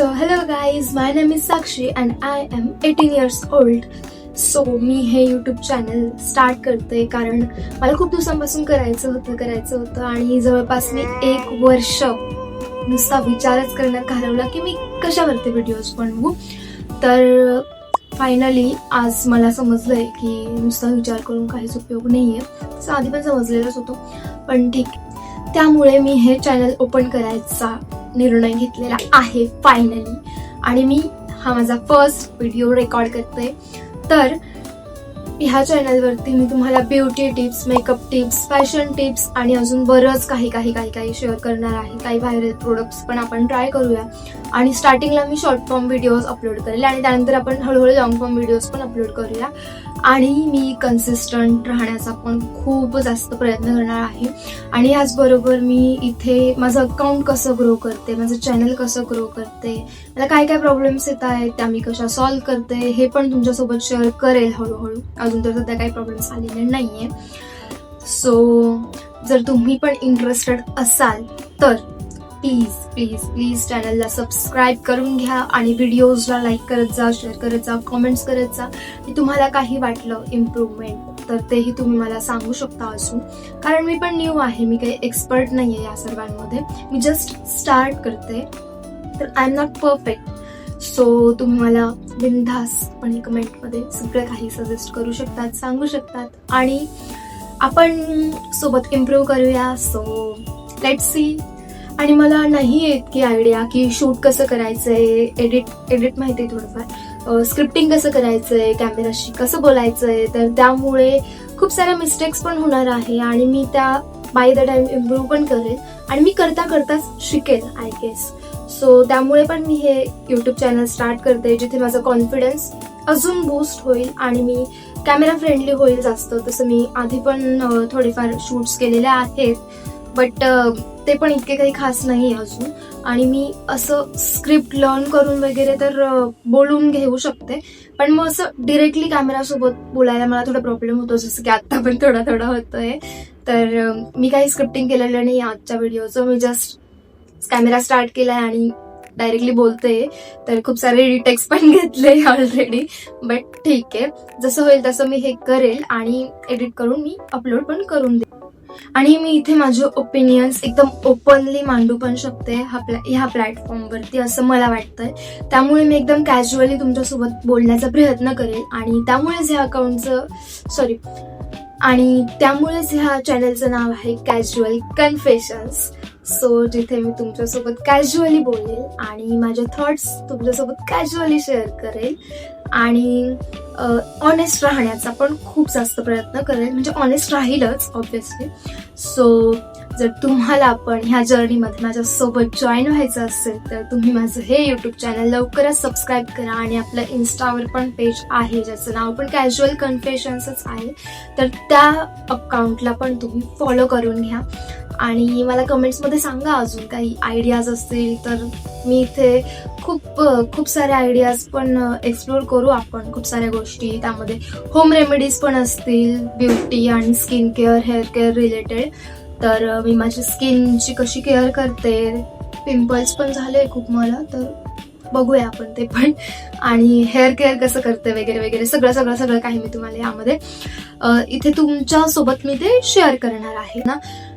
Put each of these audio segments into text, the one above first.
So hello guys, my name is Sakshi and I am 18 years old. So मी हे YouTube channel start करते कारण मला खूप दिवसांपासून करायचं होतं आणि जवळपास मी 1 वर्ष नुसता विचारच करण्यात घालवला की मी कशावरती व्हिडिओज बनवू. तर फायनली आज मला समजलंय की नुसता विचार करून काहीच उपयोग नाहीये. तसं आधी पण समजलेलंच होतं, पण ठीक. त्यामुळे मी हे चॅनल ओपन करायचा निर्णय घेतलेला आहे फायनली. आणि मी हा माझा फर्स्ट व्हिडिओ रेकॉर्ड करते. तर ह्या चॅनलवरती मी तुम्हाला beauty tips, makeup tips, fashion tips आणि अजून बरंच काही शेअर करणार आहे. काही व्हायरल प्रोडक्ट्स पण आपण ट्राय करूया. आणि स्टार्टिंगला मी शॉर्ट फॉर्म व्हिडिओज अपलोड करेल आणि त्यानंतर आपण हळूहळू लॉंग फॉर्म व्हिडिओज पण अपलोड करूया. आणि मी कन्सिस्टंट राहण्याचा पण खूप जास्त प्रयत्न करणार आहे. आणि याचबरोबर मी इथे माझं अकाउंट कसं ग्रो करते, माझं चॅनल कसं ग्रो करते, मला काय काय प्रॉब्लेम्स येत आहेत त्या मी कशा सॉल्व्ह करते हे पण तुमच्यासोबत शेअर करेल हळूहळू. अजून तर सध्या काही प्रॉब्लेम्स आलेले नाहीये. सो जर तुम्ही पण इंटरेस्टेड असाल तर प्लीज प्लीज प्लीज चॅनलला सबस्क्राईब करून घ्या आणि व्हिडिओजला लाईक करत जा, शेअर करत जा, कमेंट्स करत जा. की तुम्हाला काही वाटलं इम्प्रूव्हमेंट तर तेही तुम्ही मला सांगू शकता अजून. कारण मी पण न्यू आहे, मी काही एक्सपर्ट नाही आहे या सर्वांमध्ये. मी जस्ट स्टार्ट करते, तर I am not perfect. So तुम्ही मला बिनधास्तपणे कमेंटमध्ये सगळं काही सजेस्ट करू शकतात, सांगू शकतात आणि आपण सोबत इम्प्रूव्ह करूया. So let's see. आणि मला नाही येत की आयडिया की शूट कसं करायचंय, एडिट माहिती आहे थोडंफार, स्क्रिप्टिंग कसं करायचंय, कॅमेराशी कसं बोलायचंय. तर त्यामुळे खूप साऱ्या मिस्टेक्स पण होणार आहे आणि मी त्या बाय द टाइम इम्प्रूव्ह पण करेल आणि मी करताच शिकेल आय गेस. सो त्यामुळे पण मी हे यूट्यूब चॅनल स्टार्ट करते जिथे माझा कॉन्फिडन्स अजून बूस्ट होईल आणि मी कॅमेरा फ्रेंडली होईल जास्त. तसं मी आधी पण थोडेफार शूट्स केलेले आहेत, बट ते पण इतके काही खास नाही अजून. आणि मी असं स्क्रिप्ट लर्न करून वगैरे तर बोलून घेऊ शकते, पण मग असं डिरेक्टली कॅमेरासोबत बोलायला मला थोडा प्रॉब्लेम होतो, जसं की आत्ता पण थोडा होतोय. तर मी काही स्क्रिप्टिंग केलेलं नाही आजच्या व्हिडिओचं. मी जस्ट कॅमेरा स्टार्ट केलाय आणि डायरेक्टली बोलते. तर खूप सारे रिटेक्स पण घेतले ऑलरेडी, बट ठीक आहे, जसं होईल तसं मी हे करेल आणि एडिट करून मी अपलोड पण करून देईल. आणि मी इथे माझे ओपिनियन्स एकदम ओपनली मांडू पण शकते ह्या प्लॅटफॉर्मवरती, असं मला वाटतंय. त्यामुळे मी एकदम कॅज्युअली तुमच्यासोबत बोलण्याचा प्रयत्न करेल आणि त्यामुळेच ह्या चॅनलचं नाव आहे कॅज्युअल कन्फेशन्स. सो जिथे मी तुमच्यासोबत कॅज्युअली बोलेल आणि माझे थॉट्स तुमच्यासोबत कॅज्युअली शेअर करेल आणि ऑनेस्ट राहण्याचा पण खूप जास्त प्रयत्न करेल. म्हणजे ऑनेस्ट राहीलच ऑब्व्हियसली. सो जर तुम्हाला पण ह्या जर्नीमध्ये माझ्यासोबत जॉईन व्हायचं असेल तर तुम्ही माझं हे यूट्यूब चॅनल लवकरच सबस्क्राईब करा. आणि आपलं इन्स्टावर पण पेज आहे ज्याचं नाव पण कॅज्युअल कन्फेशन्सच आहे, तर त्या अकाउंटला पण तुम्ही फॉलो करून घ्या. आणि मला कमेंट्समध्ये सांगा अजून काही आयडियाज असतील तर मी इथे खूप साऱ्या आयडियाज पण एक्सप्लोर करू आपण. खूप साऱ्या गोष्टी त्यामध्ये होम रेमेडीज पण असतील, ब्युटी आणि skin care, hair care related. तर मी माझी स्किनची कशी केअर करते, पिंपल्स पण झाले खूप मला, तर बघूया आपण ते पण. आणि हेअर केअर कसं करते वगैरे सगळं काही मी तुम्हाला यामध्ये इथे तुमच्या सोबत मी ते शेअर करणार आहे ना.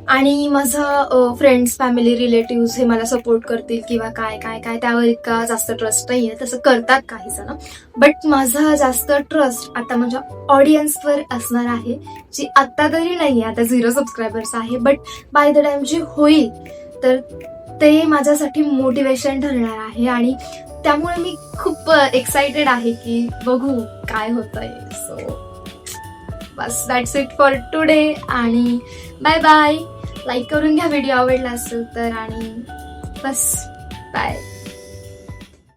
आणि माझा फ्रेंड्स, फॅमिली, रिलेटिव्ह हे मला सपोर्ट करतील किंवा काय त्यावर इतका जास्त ट्रस्ट नाहीये. तसं करतात काही जण, बट माझा जास्त ट्रस्ट आता माझ्या ऑडियन्सवर असणार आहे, जी आत्ता तरी नाहीये, आता 0 सबस्क्रायबर्स आहे, बट बाय द टाइम जे होईल तर ते माझ्यासाठी मोटिवेशन ठरणार आहे. आणि त्यामुळे मी खूप एक्साइटेड आहे की बघू काय होतंय. So bus that's it for today आणि बाय बाय. लाईक करून घ्या व्हिडिओ आवडला असेल तर आणि बस बाय.